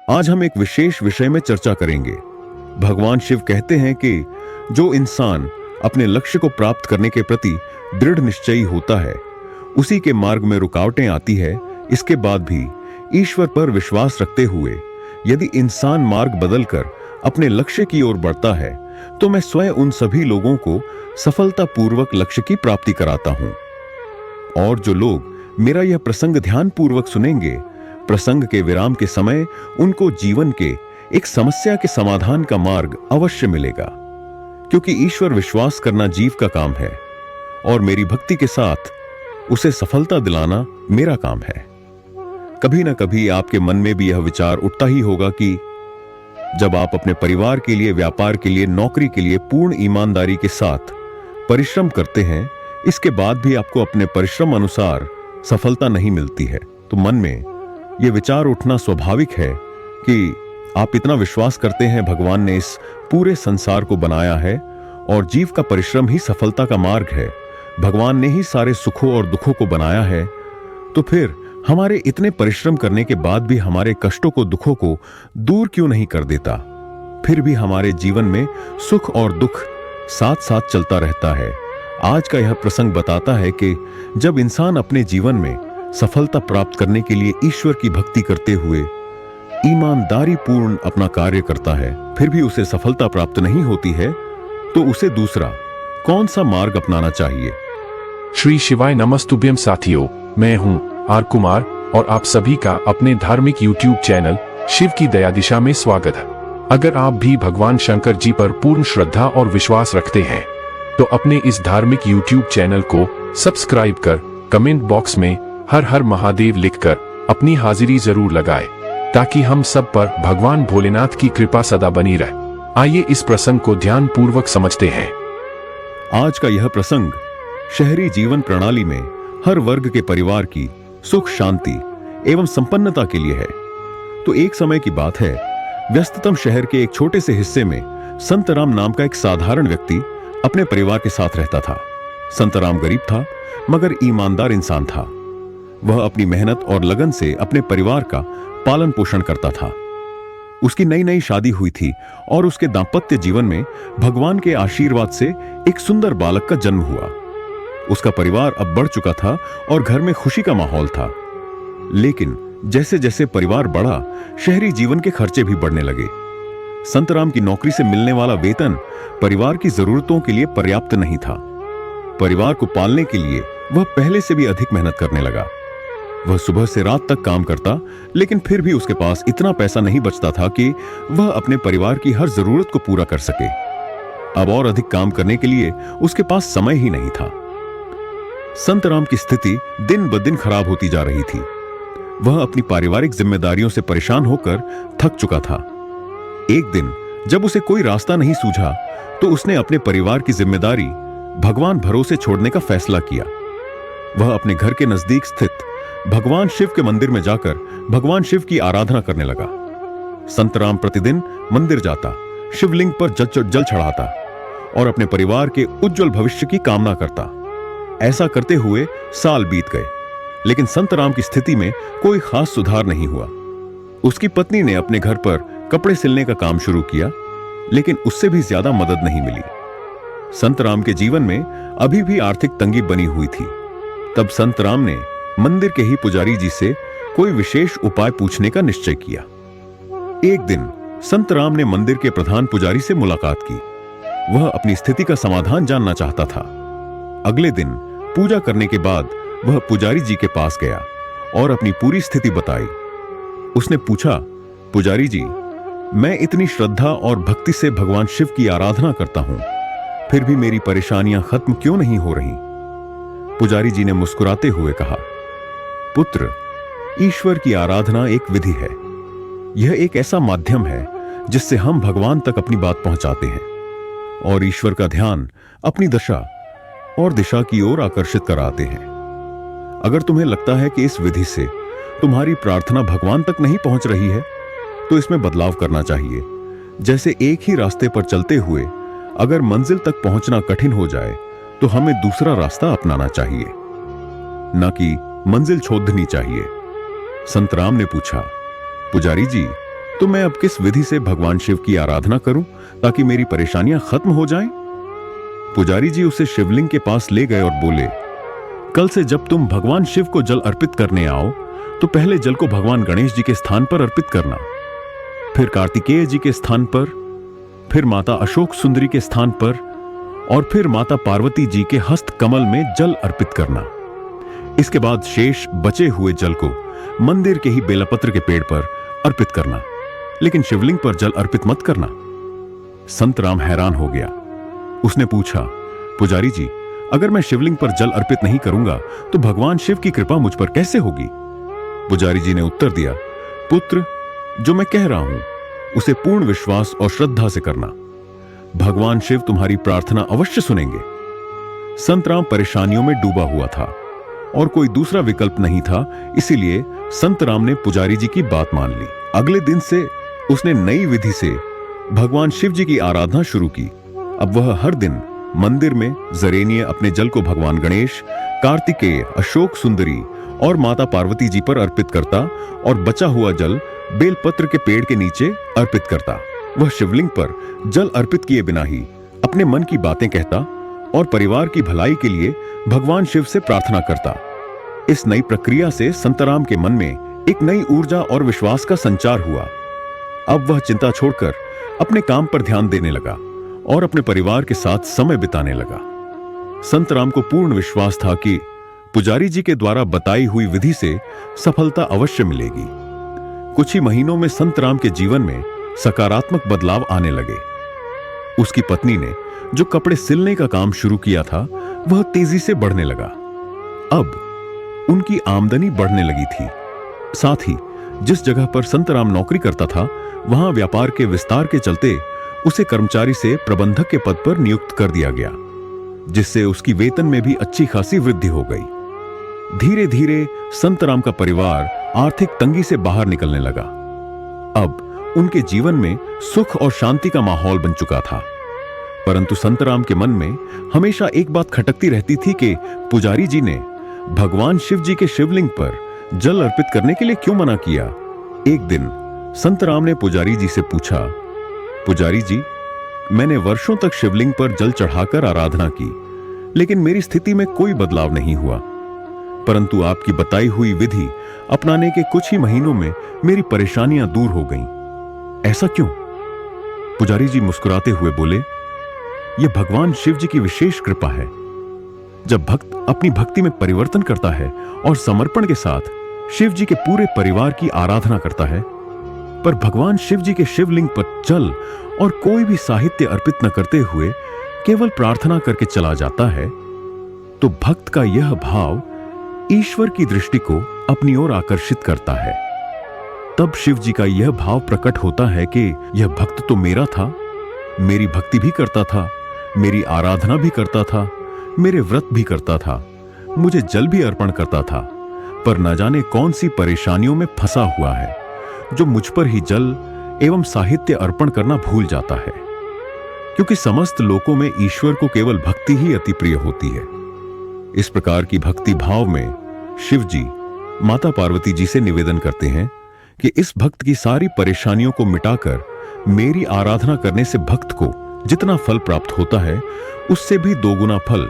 आज हम एक विशेष विषय में चर्चा करेंगे। भगवान शिव कहते हैं कि जो इंसान अपने लक्ष्य को प्राप्त करने के प्रति दृढ़ निश्चयी होता है, उसी के मार्ग में रुकावटें आती है। इसके बाद भी ईश्वर पर विश्वास रखते हुए यदि इंसान मार्ग बदलकर अपने लक्ष्य की ओर बढ़ता है, तो मैं स्वयं उन सभी लोगों को सफलतापूर्वक लक्ष्य की प्राप्ति कराता हूं। और जो लोग मेरा यह प्रसंग ध्यानपूर्वक सुनेंगे, प्रसंग के विराम के समय उनको जीवन के एक समस्या के समाधान का मार्ग अवश्य मिलेगा, क्योंकि ईश्वर विश्वास करना जीव का काम है और मेरी भक्ति के साथ उसे सफलता दिलाना मेरा काम है। कभी ना कभी आपके मन में भी यह विचार उठता ही होगा कि जब आप अपने परिवार के लिए, व्यापार के लिए, नौकरी के लिए पूर्ण ईमानदारी के साथ परिश्रम करते हैं, इसके बाद भी आपको अपने परिश्रम अनुसार सफलता नहीं मिलती है, तो मन में यह विचार उठना स्वाभाविक है कि आप इतना विश्वास करते हैं भगवान ने इस पूरे संसार को बनाया है और जीव का परिश्रम ही सफलता का मार्ग है, भगवान ने ही सारे सुखों और दुखों को बनाया है, तो फिर हमारे इतने परिश्रम करने के बाद भी हमारे कष्टों को, दुखों को दूर क्यों नहीं कर देता? फिर भी हमारे जीवन में सुख और दुख साथ साथ चलता रहता है। आज का यह प्रसंग बताता है कि जब इंसान अपने जीवन में सफलता प्राप्त करने के लिए ईश्वर की भक्ति करते हुए ईमानदारी पूर्ण अपना कार्य करता है, फिर भी उसे सफलता प्राप्त नहीं होती है, तो उसे दूसरा कौन सा मार्ग अपनाना चाहिए? श्री शिवाय नमस्तुभ्यम साथियों, मैं हूं आर कुमार और आप सभी का अपने धार्मिक यूट्यूब चैनल शिव की दया दिशा में स्वागत है। अगर आप भी भगवान शंकर जी पर पूर्ण श्रद्धा और विश्वास रखते हैं, तो अपने इस धार्मिक यूट्यूब चैनल को सब्सक्राइब कर कमेंट बॉक्स में हर हर महादेव लिखकर अपनी हाजिरी जरूर लगाएं, ताकि हम सब पर भगवान भोलेनाथ की कृपा सदा बनी रहे। आइए इस प्रसंग को ध्यान पूर्वक समझते हैं। आज का यह प्रसंग शहरी जीवन प्रणाली में हर वर्ग के परिवार की सुख, शांति एवं संपन्नता के लिए है। तो एक समय की बात है, व्यस्ततम शहर के एक छोटे से हिस्से में संतराम नाम का एक साधारण व्यक्ति अपने परिवार के साथ रहता था। संतराम गरीब था, मगर ईमानदार इंसान था। वह अपनी मेहनत और लगन से अपने परिवार का पालन पोषण करता था। उसकी नई नई शादी हुई थी और उसके दाम्पत्य जीवन में भगवान के आशीर्वाद से एक सुंदर बालक का जन्म हुआ। उसका परिवार अब बढ़ चुका था और घर में खुशी का माहौल था। लेकिन जैसे जैसे परिवार बढ़ा, शहरी जीवन के खर्चे भी बढ़ने लगे। संतराम की नौकरी से मिलने वाला वेतन परिवार की जरूरतों के लिए पर्याप्त नहीं था। परिवार को पालने के लिए वह पहले से भी अधिक मेहनत करने लगा। वह सुबह से रात तक काम करता, लेकिन फिर भी उसके पास इतना पैसा नहीं बचता था कि वह अपने परिवार की हर जरूरत को पूरा कर सके। अब और अधिक काम करने के लिए उसके पास समय ही नहीं था। संतराम की स्थिति दिन ब दिन खराब होती जा रही थी। वह अपनी पारिवारिक जिम्मेदारियों से परेशान होकर थक चुका था। एक दिन जब उसे कोई रास्ता नहीं सूझा, तो उसने अपने परिवार की जिम्मेदारी भगवान भरोसे छोड़ने का फैसला किया। वह अपने घर के नजदीक स्थित भगवान शिव के मंदिर में जाकर भगवान शिव की आराधना करने लगा। संतराम प्रतिदिन मंदिर जाता, शिवलिंग पर जल चढ़ाता और अपने परिवार के उज्जवल भविष्य की कामना करता। ऐसा करते हुए साल बीत गए, लेकिन संतराम की स्थिति में कोई खास सुधार नहीं हुआ। उसकी पत्नी ने अपने घर पर कपड़े सिलने का काम शुरू किया, लेकिन उससे भी ज्यादा मदद नहीं मिली। संतराम के जीवन में अभी भी आर्थिक तंगी बनी हुई थी। तब संतराम ने मंदिर के ही पुजारी जी से कोई विशेष उपाय पूछने का निश्चय किया। एक दिन संतराम ने मंदिर के प्रधान पुजारी से मुलाकात की। वह अपनी स्थिति का समाधान जानना चाहता था। अगले दिन पूजा करने के बाद वह पुजारी जी के पास गया और अपनी पूरी स्थिति बताई। उसने पूछा, पुजारी जी, मैं इतनी श्रद्धा और भक्ति से भगवान शिव की आराधना करता हूं, फिर भी मेरी परेशानियां खत्म क्यों नहीं हो रही? पुजारी जी ने मुस्कुराते हुए कहा, पुत्र, ईश्वर की आराधना एक विधि है। यह एक ऐसा माध्यम है जिससे हम भगवान तक अपनी बात पहुंचाते हैं और ईश्वर का ध्यान अपनी दशा और दिशा की ओर आकर्षित कराते हैं। अगर तुम्हें लगता है कि इस विधि से तुम्हारी प्रार्थना भगवान तक नहीं पहुंच रही है, तो इसमें बदलाव करना चाहिए। जैसे एक ही रास्ते पर चलते हुए अगर मंजिल तक पहुंचना कठिन हो जाए, तो हमें दूसरा रास्ता अपनाना चाहिए, न कि मंजिल छोड़नी चाहिए। संतराम ने पूछा, पुजारी जी, तो मैं अब किस विधि से भगवान शिव की आराधना करूं ताकि मेरी परेशानियां खत्म हो जाएं? पुजारी जी उसे शिवलिंग के पास ले गए और बोले, कल से जब तुम भगवान शिव को जल अर्पित करने आओ तो पहले जल को भगवान गणेश जी के स्थान पर अर्पित करना, फिर कार्तिकेय जी के स्थान पर, फिर माता अशोक सुंदरी के स्थान पर और फिर माता पार्वती जी के हस्त कमल में जल अर्पित करना। इसके बाद शेष बचे हुए जल को मंदिर के ही बेलपत्र के पेड़ पर अर्पित करना, लेकिन शिवलिंग पर जल अर्पित मत करना। संत राम हैरान हो गया। उसने पूछा, पुजारी जी, अगर मैं शिवलिंग पर जल अर्पित नहीं करूंगा तो भगवान शिव की कृपा मुझ पर कैसे होगी? पुजारी जी ने उत्तर दिया, पुत्र, जो मैं कह रहा हूं उसे पूर्ण विश्वास और श्रद्धा से करना। भगवान शिव तुम्हारी प्रार्थना अवश्य सुनेंगे। संत राम परेशानियों में डूबा हुआ था और कोई दूसरा विकल्प नहीं था, इसीलिए संत राम ने पुजारी जी की बात मान ली। अगले दिन से उसने नई विधि से भगवान शिव जी की आराधना शुरू की। अब वह हर दिन मंदिर में जरेनिये अपने जल को भगवान गणेश, कार्तिकेय, अशोक सुंदरी और माता पार्वती जी पर अर्पित करता और बचा हुआ जल बेलपत्र के पेड़ के नीचे अर्पित करता। वह शिवलिंग पर जल अर्पित किए बिना ही अपने मन की बातें कहता और परिवार की भलाई के लिए भगवान शिव से प्रार्थना करता। इस नई प्रक्रिया से संतराम के मन में एक नई ऊर्जा और विश्वास का संचार हुआ। अब वह चिंता छोड़कर अपने काम पर ध्यान देने लगा और अपने परिवार के साथ समय बिताने लगा। संतराम को पूर्ण विश्वास था कि पुजारी जी के द्वारा बताई हुई विधि से सफलता अवश्य मिलेगी। कुछ ही महीनों में संतराम के जीवन में सकारात्मक बदलाव आने लगे। उसकी पत्नी ने जो कपड़े सिलने का काम शुरू किया था वह तेजी से बढ़ने लगा। अब उनकी आमदनी बढ़ने लगी थी। साथ ही जिस जगह पर संतराम नौकरी करता था वहां व्यापार के विस्तार के चलते उसे कर्मचारी से प्रबंधक के पद पर नियुक्त कर दिया गया, जिससे उसकी वेतन में भी अच्छी खासी वृद्धि हो गई। धीरे धीरे संतराम का परिवार आर्थिक तंगी से बाहर निकलने लगा। अब उनके जीवन में सुख और शांति का माहौल बन चुका था। परंतु संतराम के मन में हमेशा एक बात खटकती रहती थी कि पुजारी जी ने भगवान शिव जी के शिवलिंग पर जल अर्पित करने के लिए क्यों मना किया। एक दिन संतराम ने पुजारी जी से पूछा, पुजारी जी, मैंने वर्षों तक शिवलिंग पर जल चढ़ाकर आराधना की, लेकिन मेरी स्थिति में कोई बदलाव नहीं हुआ। परंतु आपकी बताई हुई विधि अपनाने के कुछ ही महीनों में मेरी परेशानियां दूर हो गईं। ऐसा क्यों? पुजारी जी मुस्कुराते हुए बोले, यह भगवान शिव जी की विशेष कृपा है। जब भक्त अपनी भक्ति में परिवर्तन करता है और समर्पण के साथ शिव जी के पूरे परिवार की आराधना करता है, पर भगवान शिव जी के शिवलिंग पर जल और कोई भी साहित्य अर्पित न करते हुए केवल प्रार्थना करके चला जाता है, तो भक्त का यह भाव ईश्वर की दृष्टि को अपनी ओर आकर्षित करता है। तब शिव जी का यह भाव प्रकट होता है कि यह भक्त तो मेरा था, मेरी भक्ति भी करता था, मेरी आराधना भी करता था, मेरे व्रत भी करता था, मुझे जल भी अर्पण करता था, पर न जाने कौन सी परेशानियों में फंसा हुआ है जो मुझ पर ही जल एवं साहित्य अर्पण करना भूल जाता है। क्योंकि समस्त लोकों में ईश्वर को केवल भक्ति ही अति प्रिय होती है। इस प्रकार की भक्ति भाव में शिव जी माता पार्वती जी से निवेदन करते हैं कि इस भक्त की सारी परेशानियों को मिटाकर मेरी आराधना करने से भक्त को जितना फल प्राप्त होता है उससे भी दोगुना फल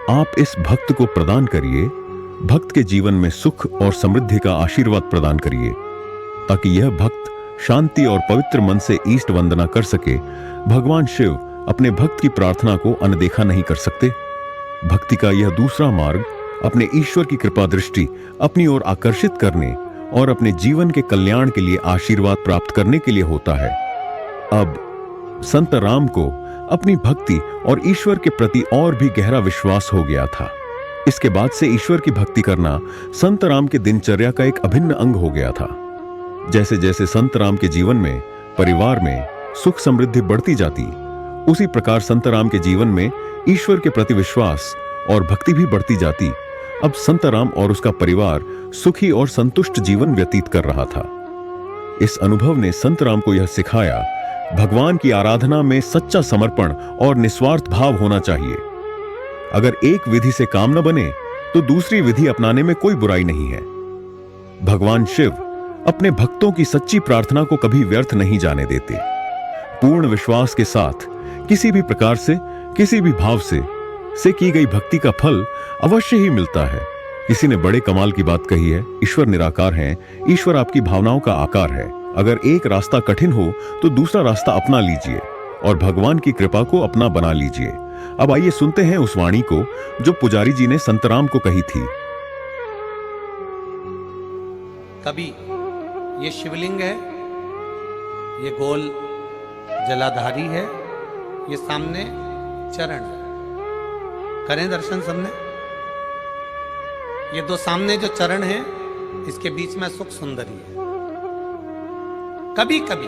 आप इस भक्त को प्रदान करिए। भक्त के जीवन में सुख और समृद्धि का आशीर्वाद प्रदान करिए, ताकि यह भक्त शांति और पवित्र मन से ईष्ट वंदना कर सके। भगवान शिव अपने भक्त की प्रार्थना को अनदेखा नहीं कर सकते। भक्ति का यह दूसरा मार्ग अपने ईश्वर की कृपा दृष्टि अपनी ओर आकर्षित करने और अपने जीवन के कल्याण के लिए आशीर्वाद प्राप्त करने के लिए होता है। अब संत राम को अपनी भक्ति और ईश्वर के प्रति और भी गहरा विश्वास हो गया था। इसके बाद से ईश्वर की भक्ति करना संत राम के दिनचर्या का एक अभिन्न अंग हो गया था। जैसे जैसे संत राम के जीवन में परिवार में सुख समृद्धि बढ़ती जाती, उसी प्रकार संत राम के जीवन में ईश्वर के प्रति विश्वास और भक्ति भी बढ़ती जाती। अब संत राम और उसका परिवार सुखी और संतुष्ट जीवन व्यतीत कर रहा था। इस अनुभव ने संत राम को यह सिखाया, भगवान की आराधना में सच्चा समर्पण और निस्वार्थ भाव होना चाहिए। अगर एक विधि से काम न बने तो दूसरी विधि अपनाने में कोई बुराई नहीं है। भगवान शिव अपने भक्तों की सच्ची प्रार्थना को कभी व्यर्थ नहीं जाने देते। पूर्ण विश्वास के साथ किसी भी प्रकार से, किसी भी भाव से की गई भक्ति का फल अवश्य ही मिलता है। किसी ने बड़े कमाल की बात कही है, ईश्वर निराकार है, ईश्वर आपकी भावनाओं का आकार है। अगर एक रास्ता कठिन हो तो दूसरा रास्ता अपना लीजिए और भगवान की कृपा को अपना बना लीजिए। अब आइए सुनते हैं उस वाणी को जो पुजारी जी ने संतराम को कही थी। कभी ये शिवलिंग है, ये गोल जलाधारी है, ये सामने चरण है। करें दर्शन सबने। ये दो सामने जो चरण है, इसके बीच में सुख सुंदरी है। कभी कभी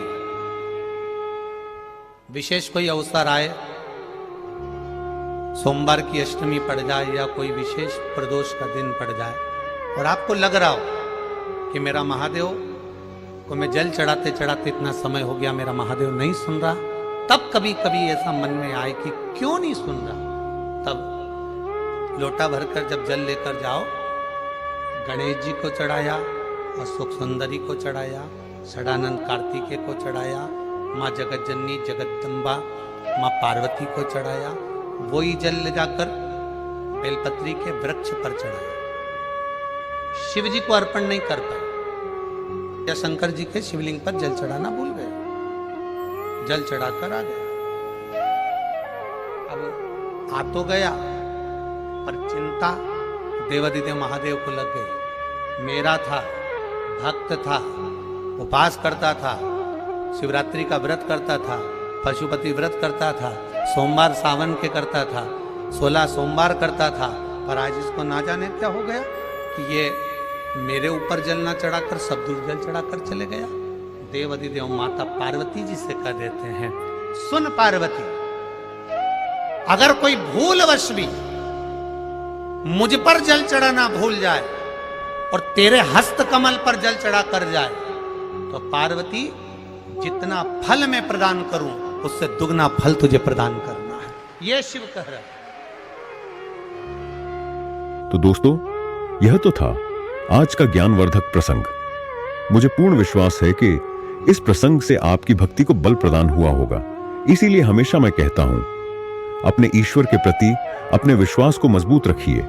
विशेष कोई अवसर आए, सोमवार की अष्टमी पड़ जाए या कोई विशेष प्रदोष का दिन पड़ जाए और आपको लग रहा हो कि मेरा महादेव को मैं जल चढ़ाते चढ़ाते इतना समय हो गया, मेरा महादेव नहीं सुन रहा, तब कभी कभी ऐसा मन में आए कि क्यों नहीं सुन रहा, तब लोटा भरकर जब जल लेकर जाओ, गणेश जी को चढ़ाया और सुख सुंदरी को चढ़ाया, षडानंद कार्तिकेय को चढ़ाया, माँ जगत जननी जगदम्बा माँ पार्वती को चढ़ाया, वही जल ले जाकर बेलपत्री के वृक्ष पर चढ़ाया। शिव जी को अर्पण नहीं कर पाए या शंकर जी के शिवलिंग पर जल चढ़ाना भूल गए, जल चढ़ाकर आ गए। अब आ तो गया, पर चिंता देवादिदेव महादेव को लग गई। मेरा था, भक्त था, उपास करता था, शिवरात्रि का व्रत करता था, पशुपति व्रत करता था, सोमवार सावन के करता था, 16 सोमवार करता था, पर आज इसको ना जाने क्या हो गया कि ये मेरे ऊपर जल ना चढ़ाकर सब दूर जल चढ़ाकर चले गया। देव अधिदेव माता पार्वती जी से कह देते हैं, सुन पार्वती, अगर कोई भूलवश भी मुझ पर जल चढ़ाना भूल जाए और तेरे हस्त कमल पर जल चढ़ा कर जाए, तो पार्वती जितना फल मैं प्रदान करूं उससे दुगना फल तुझे प्रदान करना है, ये शिव कह रहा है। तो दोस्तों, यह तो था आज का ज्ञानवर्धक प्रसंग। मुझे पूर्ण विश्वास है कि इस प्रसंग से आपकी भक्ति को बल प्रदान हुआ होगा। इसीलिए हमेशा मैं कहता हूं, अपने ईश्वर के प्रति अपने विश्वास को मजबूत रखिए,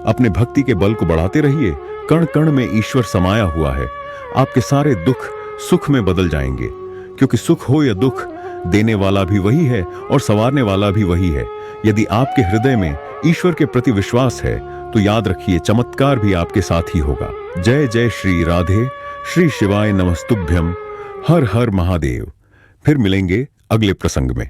अपने भक्ति के बल को बढ़ाते रहिए। कण कण में ईश्वर समाया हुआ है। आपके सारे दुख सुख में बदल जाएंगे, क्योंकि सुख हो या दुख, देने वाला भी वही है और संवारने वाला भी वही है। यदि आपके हृदय में ईश्वर के प्रति विश्वास है तो याद रखिए, चमत्कार भी आपके साथ ही होगा। जय जय श्री राधे, श्री शिवाय नमस्तुभ्यम, हर हर महादेव। फिर मिलेंगे अगले प्रसंग में।